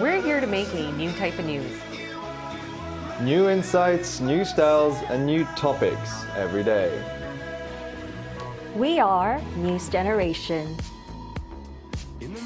We're here to make a new type of news. New insights, new styles, and new topics every day. We are News Generation.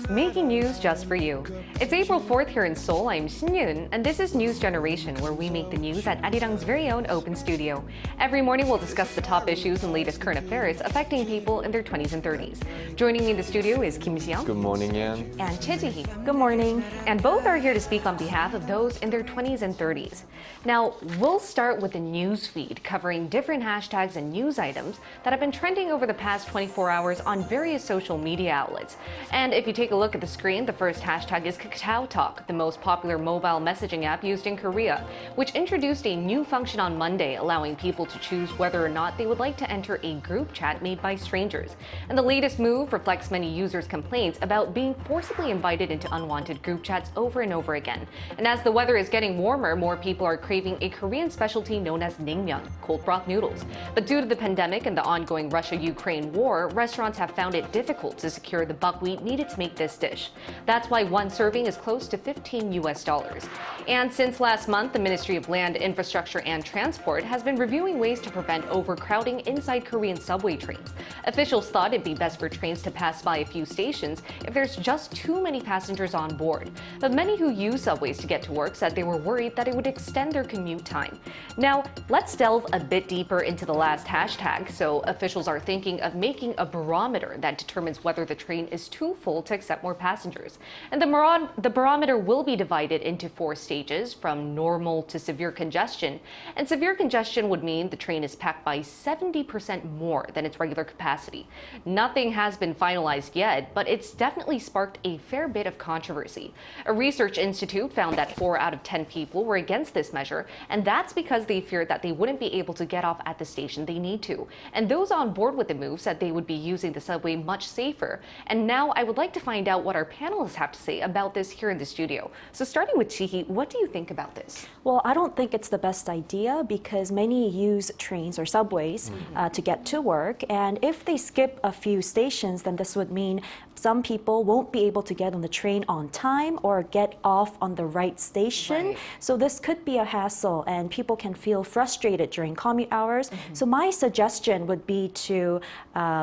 Making news just for you. It's April 4th here in Seoul. I'm Shin-Yun, and this is News Generation, where we make the news at Arirang's very own open studio. Every morning, we'll discuss the top issues and latest current affairs affecting people in their 20s and 30s. Joining me in the studio is Kim Si-young. Good morning, Yan. And Choi Ji-hee. Good morning. And both are here to speak on behalf of those in their 20s and 30s. Now, we'll start with the news feed, covering different hashtags and news items that have been trending over the past 24 hours on various social media outlets. And if you take a look at the screen, the first hashtag is Kakao Talk, the most popular mobile messaging app used in Korea, which introduced a new function on Monday, allowing people to choose whether or not they would like to enter a group chat made by strangers. And the latest move reflects many users' complaints about being forcibly invited into unwanted group chats over and over again. And as the weather is getting warmer, more people are craving a Korean specialty known as naengmyeon, cold broth noodles. But due to the pandemic and the ongoing Russia-Ukraine war, restaurants have found it difficult to secure the buckwheat needed to make this dish. That's why one serving is close to $15. And since last month, the Ministry of Land, Infrastructure and Transport has been reviewing ways to prevent overcrowding inside Korean subway trains. Officials thought it'd be best for trains to pass by a few stations if there's just too many passengers on board. But many who use subways to get to work said they were worried that it would extend their commute time. Now, let's delve a bit deeper into the last hashtag. So officials are thinking of making a barometer that determines whether the train is too full to accept more passengers. And the barometer will be divided into 4 stages, from normal to severe congestion. And severe congestion would mean the train is packed by 70% more than its regular capacity. Nothing has been finalized yet, but it's definitely sparked a fair bit of controversy. A research institute found that 4 out of 10 people were against this measure, and that's because they feared that they wouldn't be able to get off at the station they need to. And those on board with the move said they would be using the subway much safer. And now I would like to find out what our panelists have to say about this here in the studio. So starting with Ji-hee, what do you think about this? Well, I don't think it's the best idea because many use trains or subways to get to work. And if they skip a few stations, then this would mean some people won't be able to get on the train on time or get off on the right station. Right. So this could be a hassle and people can feel frustrated during commute hours. So my suggestion would be to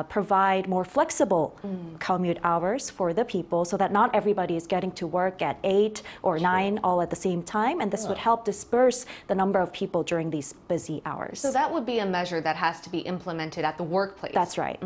provide more flexible commute hours for the people so that not everybody is getting to work at 8 or 9 all at the same time. And this would help disperse the number of people during these busy hours. So that would be a measure that has to be implemented at the workplace. That's right.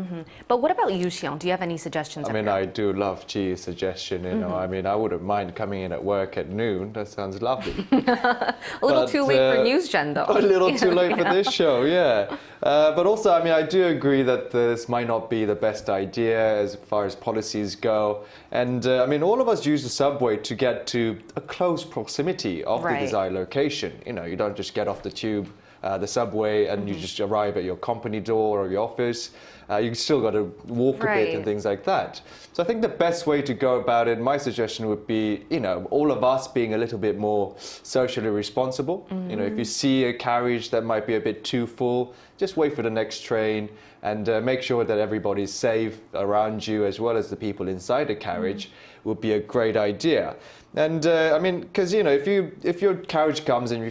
But what about you, Si-young? Do you have any suggestions? I do love Chi's suggestion, I wouldn't mind coming in at work at noon. That sounds lovely. A little too late for News Gen, though. A little too late for this show, yeah. But also, I do agree that this might not be the best idea as far as policies go. And all of us use the subway to get to a close proximity of the desired location. You don't just get off the tube, the subway, and you just arrive at your company door or your office. You still got to walk a bit and things like that. So I think the best way to go about it, my suggestion would be, all of us being a little bit more socially responsible. If you see a carriage that might be a bit too full, just wait for the next train and make sure that everybody's safe around you as well as the people inside the carriage would be a great idea. And because, if your carriage comes and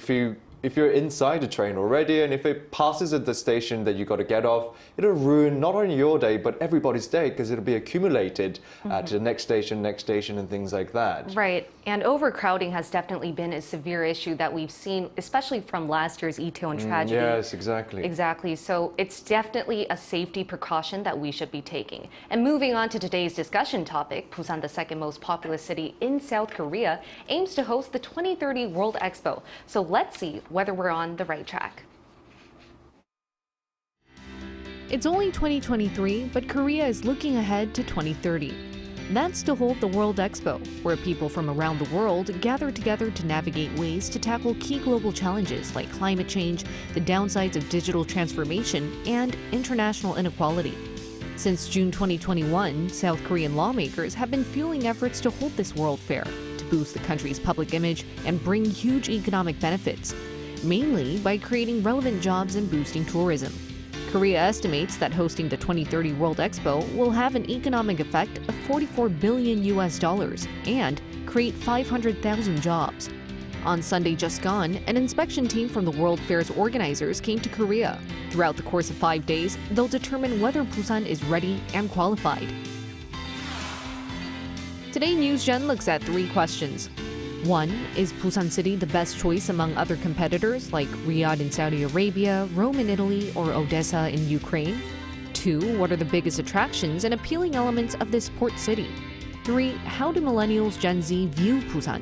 if you're inside the train already and if it passes at the station that you got to get off, it'll ruin not only your day but everybody's day because it'll be accumulated to the next station and things like that. Right, and overcrowding has definitely been a severe issue that we've seen, especially from last year's Itaewon tragedy. Yes, exactly. Exactly, so it's definitely a safety precaution that we should be taking. And moving on to today's discussion topic, Busan, the second most populous city in South Korea, aims to host the 2030 World Expo. So let's see whether we're on the right track. It's only 2023, but Korea is looking ahead to 2030. That's to hold the World Expo, where people from around the world gather together to navigate ways to tackle key global challenges like climate change, the downsides of digital transformation, and international inequality. Since June 2021, South Korean lawmakers have been fueling efforts to hold this World Fair to boost the country's public image and bring huge economic benefits, mainly by creating relevant jobs and boosting tourism. Korea estimates that hosting the 2030 World Expo will have an economic effect of $44 billion and create 500,000 jobs. On Sunday just gone, an inspection team from the World Fair's organizers came to Korea. Throughout the course of 5 days, they'll determine whether Busan is ready and qualified. Today, NewsGen looks at 3 questions. 1. Is Busan City the best choice among other competitors like Riyadh in Saudi Arabia, Rome in Italy, or Odessa in Ukraine? 2. What are the biggest attractions and appealing elements of this port city? 3. How do millennials Gen Z view Busan?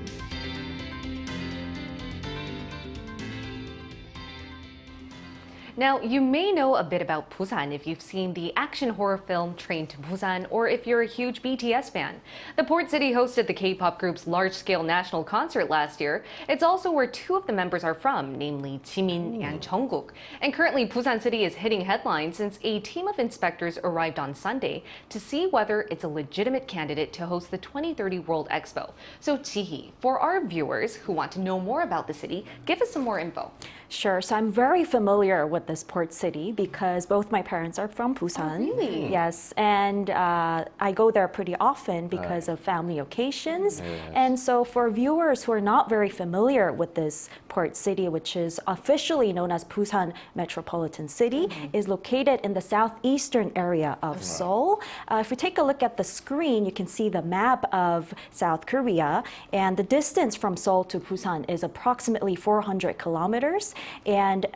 Now, you may know a bit about Busan if you've seen the action horror film Train to Busan, or if you're a huge BTS fan. The port city hosted the K-pop group's large-scale national concert last year. It's also where 2 of the members are from, namely Jimin and Jungkook. And currently, Busan City is hitting headlines since a team of inspectors arrived on Sunday to see whether it's a legitimate candidate to host the 2030 World Expo. So, Ji-hee, for our viewers who want to know more about the city, give us some more info. Sure. So I'm very familiar with this port city because both my parents are from Busan. Oh, really? Yes. And I go there pretty often because of family occasions. Yes. And so for viewers who are not very familiar with this port city, which is officially known as Busan Metropolitan City, is located in the southeastern area of Seoul. If we take a look at the screen, you can see the map of South Korea. And the distance from Seoul to Busan is approximately 400 kilometers. And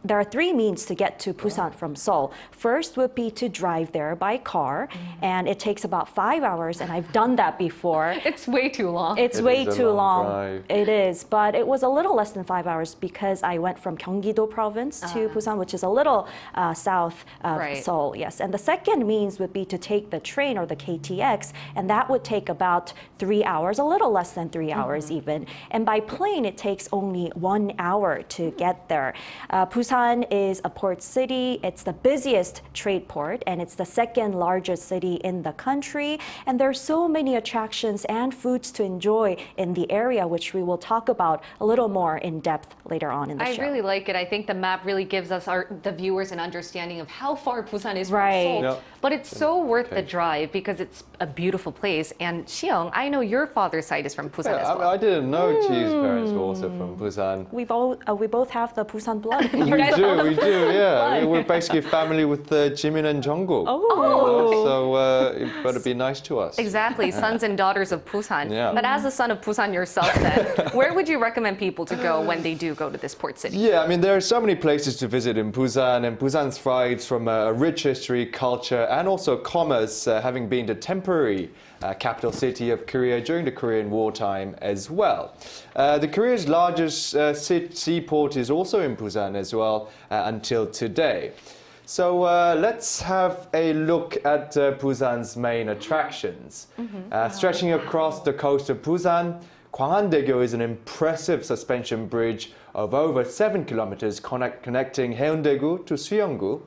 there are 3 means to get to Busan from Seoul. First would be to drive there by car, and it takes about 5 hours, and I've done that before. It's way too long. It's It way is a too long long. drive. It is, but it was a little less than 5 hours because I went from Gyeonggi-do province to Busan, which is a little south of Right. Seoul. Yes, and the second means would be to take the train or the KTX, and that would take about 3 hours, a little less than 3 hours even. And by plane, it takes only 1 hour to get there. Busan is a port city. It's the busiest trade port, and it's the 2nd largest city in the country. And there's so many attractions and foods to enjoy in the area, which we will talk about a little more in depth later on in the I show. really like it. I think the map really gives us the viewers an understanding of how far Busan is Right. from Seoul. Yep. But it's so worth the Okay. drive because it's a beautiful place. And Xiong, I know your father's side is from Busan as well. I didn't know Chi's parents were also from Busan. We both have the Busan blood. We do, yeah. We're basically family with Jimin and Jungkook. Oh. So it better be nice to us. Exactly, sons and daughters of Busan. Yeah. But as a son of Busan yourself then, where would you recommend people to go when they do go to this port city? Yeah, I mean, there are so many places to visit in Busan, and Busan thrives from a rich history, culture, and also commerce, having been the temporary capital city of Korea during the Korean wartime as well. The Korea's largest seaport is also in Busan as well until today. So let's have a look at Busan's main attractions. Stretching across the coast of Busan, Gwanghwadeogyo is an impressive suspension bridge of over 7 kilometers connecting Haeundae-gu to Suyeong-gu.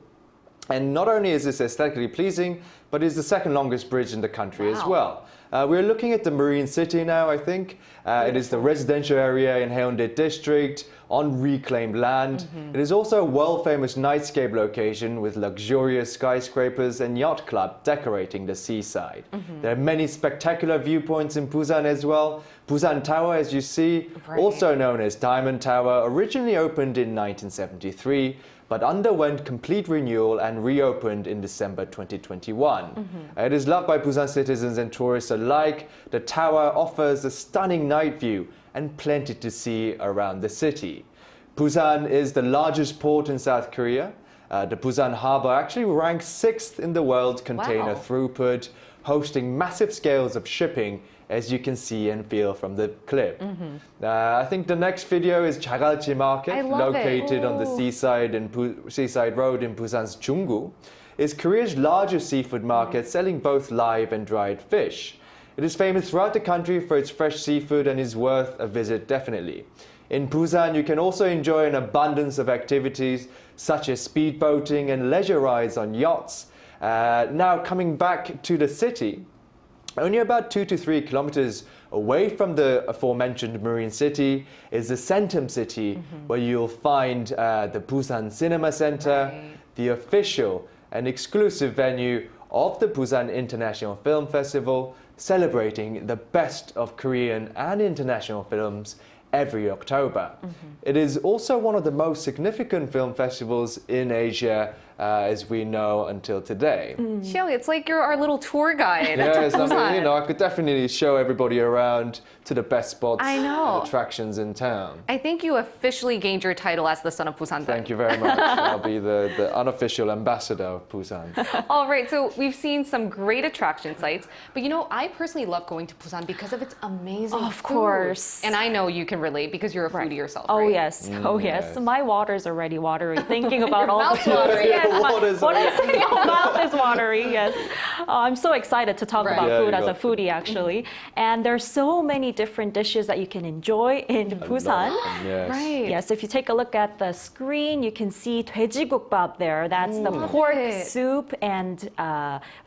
And not only is this aesthetically pleasing, but it's the 2nd longest bridge in the country as well. We're looking at the Marine City now, I think. It is the residential area in Haeundae District on reclaimed land. It is also a world-famous nightscape location with luxurious skyscrapers and yacht club decorating the seaside. There are many spectacular viewpoints in Busan as well. Busan Tower, as you see, also known as Diamond Tower, originally opened in 1973, but underwent complete renewal and reopened in December 2021. It is loved by Busan citizens and tourists alike. The tower offers a stunning night view and plenty to see around the city. Busan is the largest port in South Korea. The Busan harbor actually ranks 6th in the world container throughput, hosting massive scales of shipping, as you can see and feel from the clip. I think the next video is Jagalji Market, located on the seaside road in Busan's Junggu. It's Korea's largest seafood market, selling both live and dried fish. It is famous throughout the country for its fresh seafood and is worth a visit definitely. In Busan, you can also enjoy an abundance of activities such as speedboating and leisure rides on yachts. Now coming back to the city, only about 2 to 3 kilometers away from the aforementioned Marine City is the Centum City, where you'll find the Busan Cinema Center, the official and exclusive venue of the Busan International Film Festival, celebrating the best of Korean and international films every October. It is also one of the most significant film festivals in Asia, as we know until today. Xiao, it's like you're our little tour guide. Yes, I mean, Busan. I could definitely show everybody around to the best spots I know. and attractions in town. I think you officially gained your title as the son of Busan. Thank you very much. I'll be the unofficial ambassador of Busan. All right, so we've seen some great attraction sites, but I personally love going to Busan because of its amazing Of food. course. And I know you can relate because you're a foodie yourself, Oh right? yes, oh yes. yes. My water's already watery thinking about all mouth's the food. watering. Yes, Your my, water's what is your mouth is watery. Yes, I'm so excited to talk Right. about Yeah, food you as a got foodie actually. And there's so many different dishes that you can enjoy in Busan. Yes. Right. Yes, if you take a look at the screen, you can see 돼지국밥 there. That's the pork it. soup and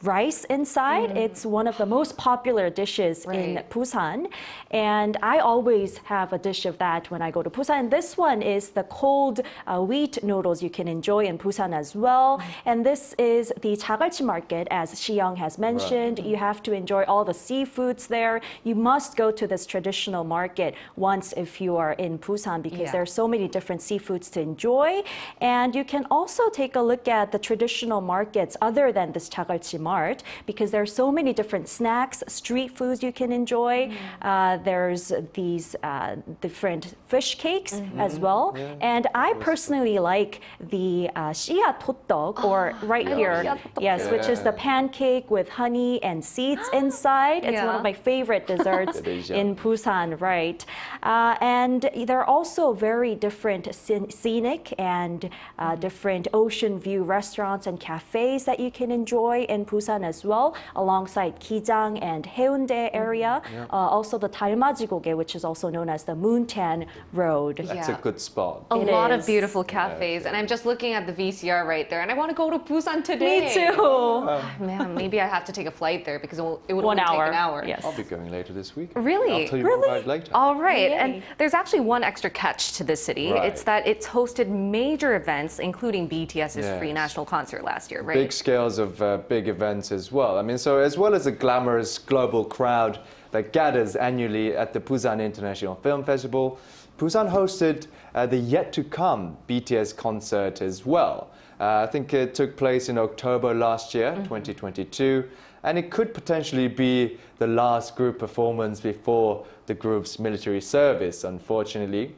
rice inside. It's one of the most popular dishes in Right. Busan. And I always have a dish of that when I go to Busan. This one is the cold wheat noodles you can enjoy in Busan as well. And this is the 자갈치 market, as Shi-young has mentioned. You have to enjoy all the seafoods there. You must go to this traditional market once if you are in Busan because Yeah. there are so many different seafoods to enjoy. And you can also take a look at the traditional markets other than this 자갈치 mart because there are so many different snacks, street foods you can enjoy. There's these different fish cakes as well. And I personally like the 씨앗 hot dog, or right here, 씨앗 hot dog. yes, which is the Yeah. pancake with honey and seeds inside. It's one Yeah. of my favorite desserts It is, in Busan, right? And there are also very different scenic and different ocean view restaurants and cafes that you can enjoy in Busan as well, alongside Gijang and Haeundae area. Also the 달맞이고개, which is also known as the Moontan Road. That's Yeah. a good spot. A It lot of is. beautiful cafes, and I'm just looking at the VCR right there, and I want to go to Busan today. Me too. Man, maybe I have to take a flight there because it would 1 only hour. take an hour. Yes. I'll be going later this week. Really? I'll tell you more about it later. All right, Yay. and there's actually one extra catch to this city. Right. It's that it's hosted major events, including BTS's free Yes. national concert last year, right? Big scales of big events as well. I mean, so as well as a glamorous global crowd that gathers annually at the Busan International Film Festival, Busan hosted the yet-to-come BTS concert as well. I think it took place in October last year, 2022, and it could potentially be the last group performance before the group's military service, unfortunately.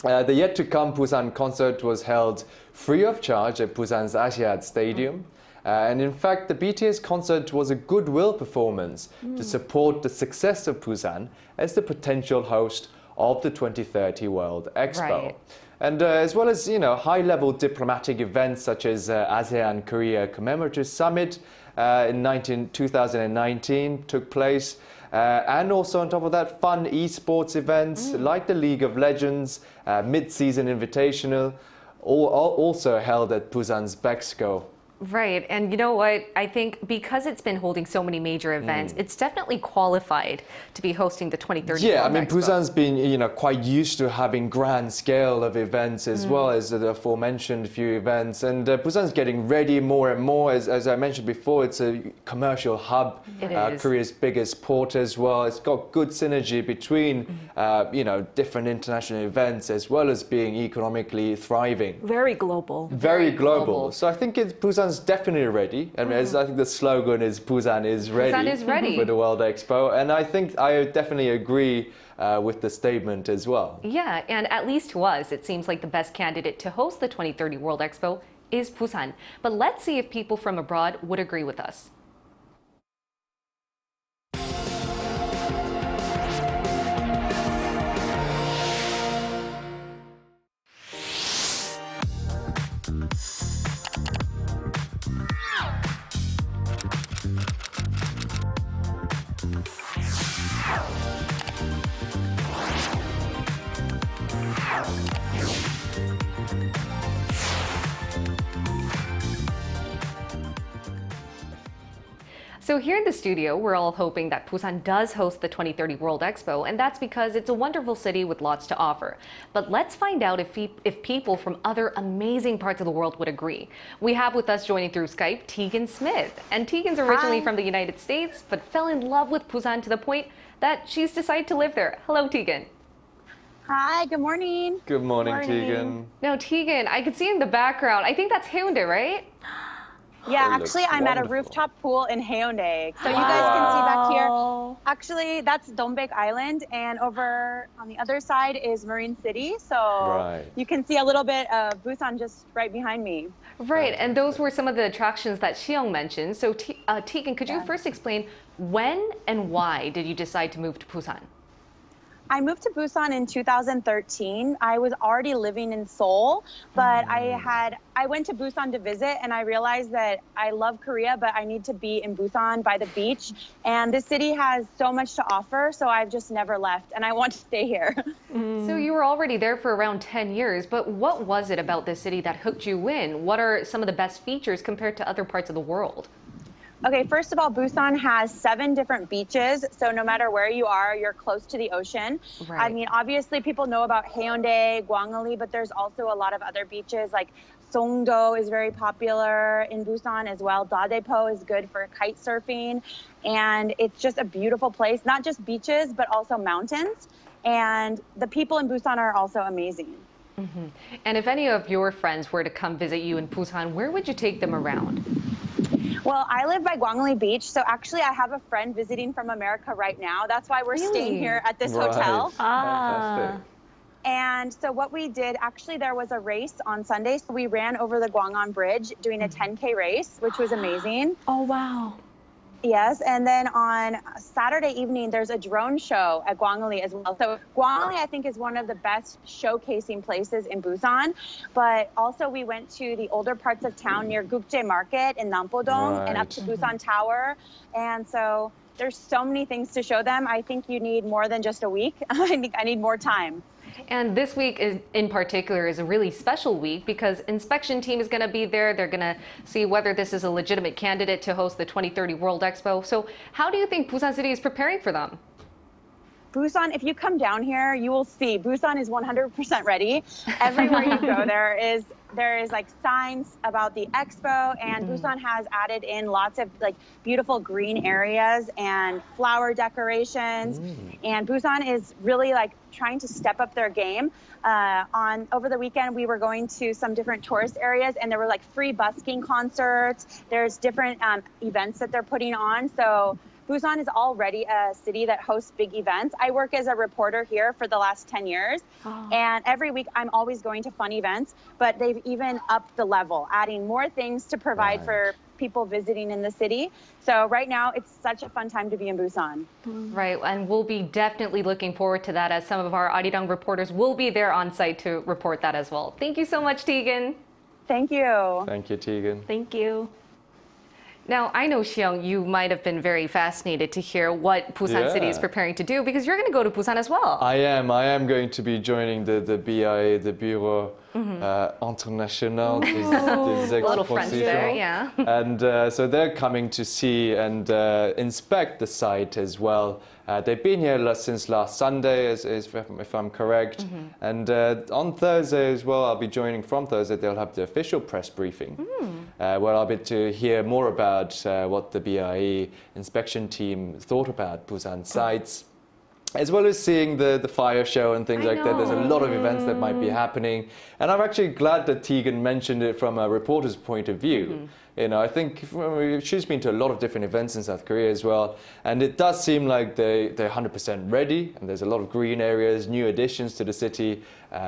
The yet-to-come Busan concert was held free of charge at Busan's Asiad Stadium. And in fact, the BTS concert was a goodwill performance to support the success of Busan as the potential host of the 2030 World Expo. Right. And as well as, high-level diplomatic events such as ASEAN-Korea Commemorative Summit in 2019 took place. And also on top of that, fun esports events like the League of Legends, mid-season invitational, also held at Busan's Bexco. Right, and you know what? I think because it's been holding so many major events, it's definitely qualified to be hosting the 2030 Yeah, I World mean, Expo. Busan's been, quite used to having grand scale of events as well as the aforementioned few events. And Busan's getting ready more and more. As I mentioned before, it's a commercial hub, It is. Korea's biggest port as well. It's got good synergy between, different international events as well as being economically thriving. Very global. Very global. global. So I think Busan's definitely ready. I mean, I think the slogan is Busan is ready. Busan is ready. For the World Expo. And I think I definitely agree with the statement as well. Yeah, and at least to us, it seems like the best candidate to host the 2030 World Expo is Busan. But let's see if people from abroad would agree with us. So here in the studio, we're all hoping that Busan does host the 2030 World Expo, and that's because it's a wonderful city with lots to offer. But let's find out if people from other amazing parts of the world would agree. We have with us joining through Skype, Tegan Smith. And Tegan's originally from the United States, but fell in love with Busan to the point that she's decided to live there. Hello, Tegan. Hi, good morning. Good morning, Tegan. Now, Tegan, I can see in the background, I think that's Hyundai, right? Yeah, Oh, actually, looks I'm at a wonderful. rooftop pool in Haeundae. So you guys can see back here. Actually, that's Donbaek Island, and over on the other side is Marine City. So Right. you can see a little bit of Busan just right behind me. Right, and those were some of the attractions that Xiong mentioned. So, Tegan, could you first explain when and why did you decide to move to Busan? I moved to Busan in 2013. I was already living in Seoul, but I went to Busan to visit, and I realized that I love Korea, but I need to be in Busan by the beach. And this city has so much to offer, so I've just never left, and I want to stay here. So you were already there for around 10 years, but what was it about this city that hooked you in? What are some of the best features compared to other parts of the world? Okay, first of all, Busan has 7 different beaches, so no matter where you are, you're close to the ocean. Right. I mean, obviously people know about Haeundae, Gwangali, but there's also a lot of other beaches like Songdo is very popular in Busan as well. Daedaepo is good for kite surfing, and it's just a beautiful place, not just beaches, but also mountains. And the people in Busan are also amazing. And if any of your friends were to come visit you in Busan, where would you take them around? Well, I live by Gwangali Beach, so actually I have a friend visiting from America right now. That's why we're staying here at this hotel. Fantastic. And so what we did, actually there was a race on Sunday, so we ran over the Gwangan Bridge doing a 10K race, which was amazing. Oh, wow. Yes, and then on Saturday evening, there's a drone show at Gwangali as well. So Gwangali, I think, is one of the best showcasing places in Busan. But also we went to the older parts of town near Gukjae Market in Nampodong and up to Busan Tower. And so there's so many things to show them. I think you need more than just a week. I think I need more time. And this week in particular is a really special week because inspection team is going to be there. They're going to see whether this is a legitimate candidate to host the 2030 World Expo. So how do you think Busan City is preparing for them? Busan, if you come down here, you will see Busan is 100% ready. Everywhere you go, there is like signs about the expo, and Busan has added in lots of like beautiful green areas and flower decorations. And Busan is really like trying to step up their game. Over the weekend, we were going to some different tourist areas, and there were like free busking concerts. There's different events that they're putting on. So Busan is already a city that hosts big events. I work as a reporter here for the last 10 years. And every week I'm always going to fun events, but they've even upped the level, adding more things to provide for people visiting in the city. So right now it's such a fun time to be in Busan. Right, and we'll be definitely looking forward to that as some of our Arirang reporters will be there on site to report that as well. Thank you so much, Tegan. Thank you. Thank you, Tegan. Thank you. Now, I know, Xiong, you might have been very fascinated to hear what Busan City is preparing to do because you're going to go to Busan as well. I am going to be joining the BIE, the Bureau International des Little French there, Expositions. yeah. And so they're coming to see and inspect the site as well. They've been here since last Sunday, if I'm correct. And on Thursday as well, I'll be joining from Thursday. They'll have the official press briefing, where I'll be to hear more about what the BIE inspection team thought about Busan sites, as well as seeing the fire show and things like that. There's a lot of events that might be happening. And I'm actually glad that Tegan mentioned it from a reporter's point of view. You know, I think she's been to a lot of different events in South Korea as well, and it does seem like they're 100% ready, and there's a lot of green areas, new additions to the city,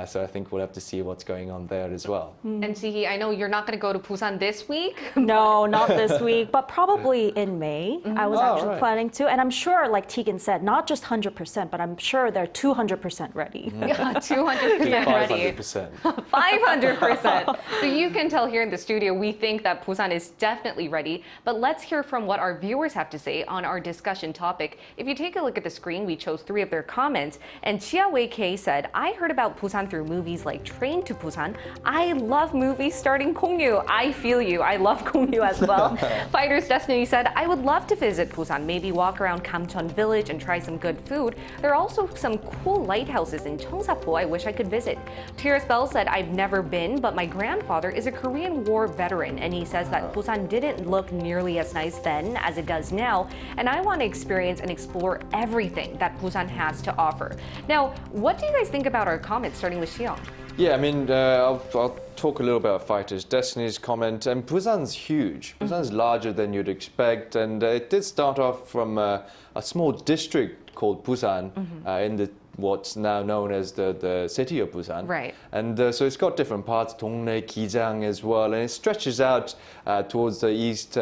so I think we'll have to see what's going on there as well. And Sihi, I know you're not going to go to Busan this week. No, not this week, but probably in May. I was actually planning to, and I'm sure, like Tegan said, not just 100%, but I'm sure they're 200% ready. Yeah, 200% ready. 500%. 500%. So you can tell here in the studio, we think that Busan is definitely ready, but let's hear from what our viewers have to say on our discussion topic. If you take a look at the screen, we chose 3 of their comments, and Chia Wei K said, I heard about Busan Busan through movies like Train to Busan. I love movies starring Kongyu. I feel you. I love Kongyu as well. Fighter's Destiny said, I would love to visit Busan, maybe walk around Kamcheon village and try some good food. There are also some cool lighthouses in Cheongsapo I wish I could visit. Tears Bell said, I've never been, but my grandfather is a Korean War veteran, and he says that Busan didn't look nearly as nice then as it does now, and I want to experience and explore everything that Busan has to offer. Now, what do you guys think about our comments, starting with Xiong? Yeah, I mean, I'll talk a little bit about Fighter's Destiny's comment. And Busan's huge. Busan's larger than you'd expect, and it did start off from a small district called Busan in what's now known as the city of Busan. Right. And so it's got different parts, Dongnae, Gijang as well, and it stretches out towards the east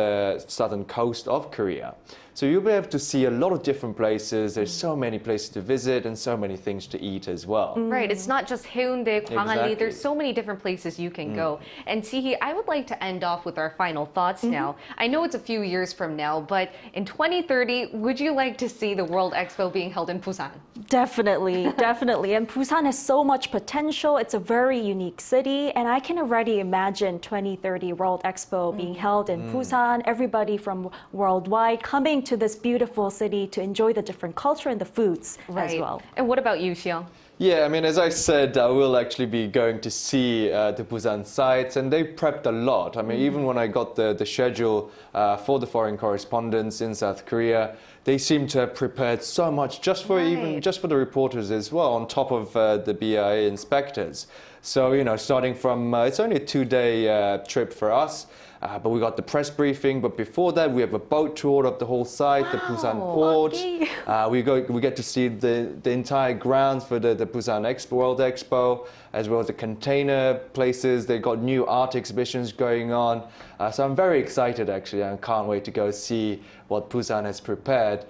southern coast of Korea. So you'll be able to see a lot of different places. There's so many places to visit and so many things to eat as well. Right, it's not just Haeundae, Gwangalli. Exactly. There's so many different places you can go. And Sihi, I would like to end off with our final thoughts now. I know it's a few years from now, but in 2030, would you like to see the World Expo being held in Busan? Definitely, definitely. And Busan has so much potential. It's a very unique city, and I can already imagine 2030 World Expo being held in Busan, everybody from worldwide coming to this beautiful city to enjoy the different culture and the foods as well. And what about you, Xiong? Yeah, I mean, as I said, I will actually be going to see the Busan sites, and they prepped a lot. I mean, even when I got the schedule for the foreign correspondents in South Korea, they seem to have prepared so much just for just for the reporters as well, on top of the BIE inspectors. So, you know, starting from, it's only a 2-day trip for us. But we got the press briefing. But before that, we have a boat tour of the whole site, the Busan port. We get to see the entire grounds for the Busan Expo, World Expo, as well as the container places. They've got new art exhibitions going on. So I'm very excited, actually, and can't wait to go see what Busan has prepared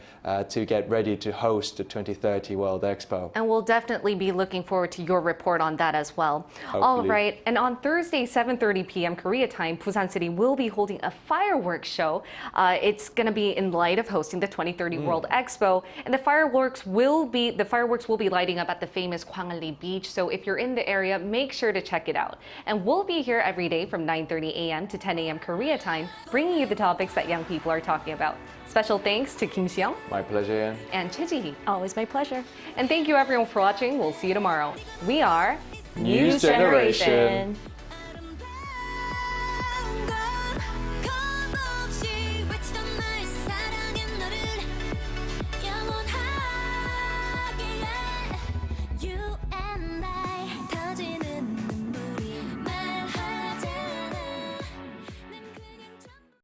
to get ready to host the 2030 World Expo. And we'll definitely be looking forward to your report on that as well. Hopefully. All right, and on Thursday, 7:30 p.m. Korea time, Busan City will be holding a fireworks show. It's going to be in light of hosting the 2030 World Expo, and the fireworks will be lighting up at the famous Gwangalli Beach. So if you're in the area, make sure to check it out. And we'll be here every day from 9:30 a.m. to 10 a.m. Korea time, bringing you the topics that young people are talking about. Special thanks to Kim Seong My pleasure, Ian. and Choi Ji-hee. Always my pleasure. And thank you everyone for watching. We'll see you tomorrow. We are News Generation.